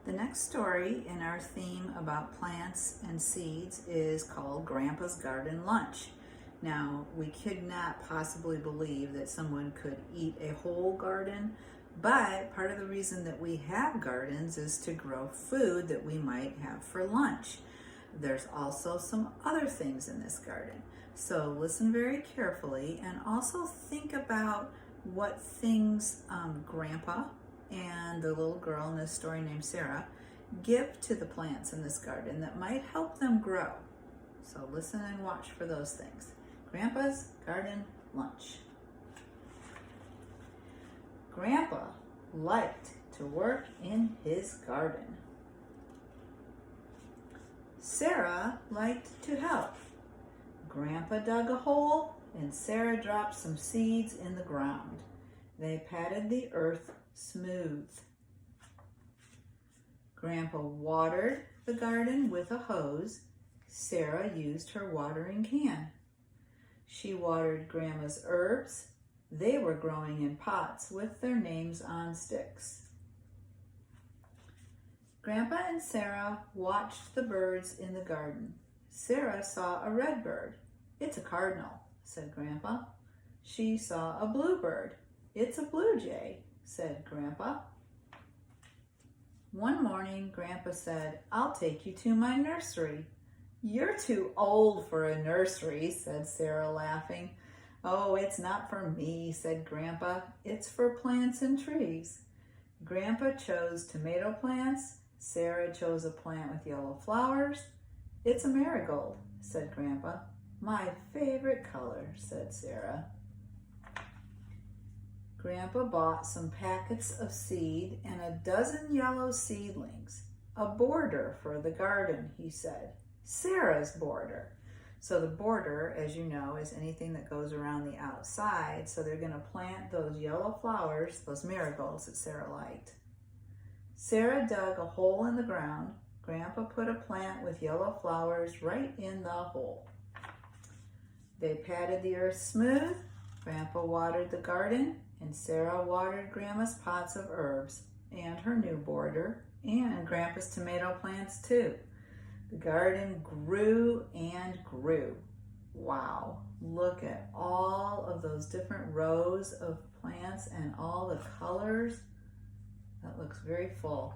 The next story in our theme about plants and seeds is called Grandpa's Garden Lunch. Now, we could not possibly believe that someone could eat a whole garden, but part of the reason that we have gardens is to grow food that we might have for lunch. There's also some other things in this garden. So listen very carefully and also think about what things Grandpa and the little girl in this story named Sarah give to the plants in this garden that might help them grow. So listen and watch for those things. Grandpa's Garden Lunch. Grandpa liked to work in his garden. Sarah liked to help. Grandpa dug a hole and Sarah dropped some seeds in the ground. They patted the earth smooth. Grandpa watered the garden with a hose. Sarah used her watering can. She watered Grandma's herbs. They were growing in pots with their names on sticks. Grandpa and Sarah watched the birds in the garden. Sarah saw a red bird. "It's a cardinal," said Grandpa. She saw a bluebird. "It's a blue jay," said Grandpa. One morning, Grandpa said, "I'll take you to my nursery." "You're too old for a nursery," said Sarah, laughing. "Oh, it's not for me," said Grandpa. "It's for plants and trees." Grandpa chose tomato plants. Sarah chose a plant with yellow flowers. "It's a marigold," said Grandpa. "My favorite color," said Sarah. Grandpa bought some packets of seed and a dozen yellow seedlings. "A border for the garden," he said. "Sarah's border." So the border, as you know, is anything that goes around the outside. So they're going to plant those yellow flowers, those marigolds that Sarah liked. Sarah dug a hole in the ground. Grandpa put a plant with yellow flowers right in the hole. They patted the earth smooth. Grandpa watered the garden, and Sarah watered Grandma's pots of herbs and her new border and Grandpa's tomato plants too. The garden grew and grew. Wow, look at all of those different rows of plants and all the colors. That looks very full.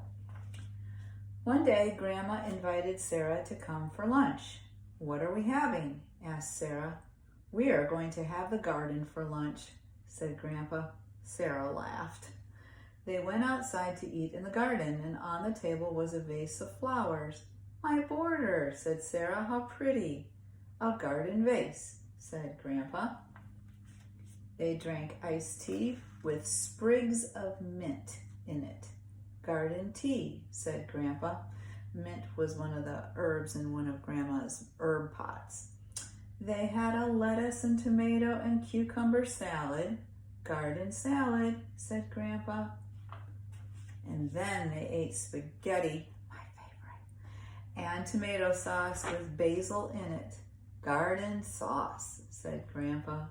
One day, Grandma invited Sarah to come for lunch. "What are we having?" asked Sarah. "We are going to have the garden for lunch," said Grandpa. Sarah laughed. They went outside to eat in the garden, and on the table was a vase of flowers. "My border," said Sarah. "How pretty." "A garden vase," said Grandpa. They drank iced tea with sprigs of mint in it. "Garden tea," said Grandpa. Mint was one of the herbs in one of Grandma's herb pots. They had a lettuce and tomato and cucumber salad. "Garden salad," said Grandpa. And then they ate spaghetti, my favorite, and tomato sauce with basil in it. "Garden sauce," said Grandpa.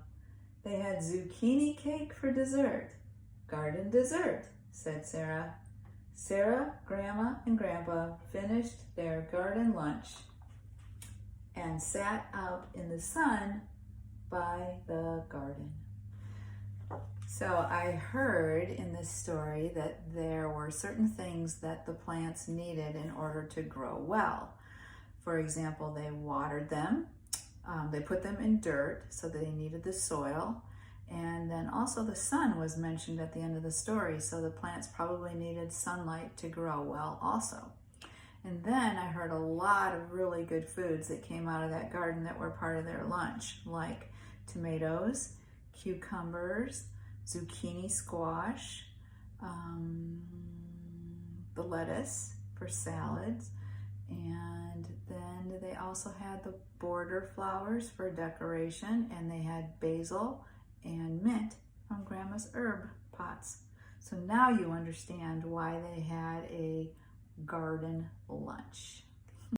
They had zucchini cake for dessert. "Garden dessert," said Sarah. Sarah, Grandma, and Grandpa finished their garden lunch and sat out in the sun by the garden. So I heard in this story that there were certain things that the plants needed in order to grow well. For example, they watered them, they put them in dirt, so they needed the soil. And then also the sun was mentioned at the end of the story, so the plants probably needed sunlight to grow well also. And then I heard a lot of really good foods that came out of that garden that were part of their lunch, like tomatoes, cucumbers, zucchini squash, the lettuce for salads, and then they also had the border flowers for decoration, and they had basil and mint from Grandma's herb pots. So now you understand why they had a garden lunch.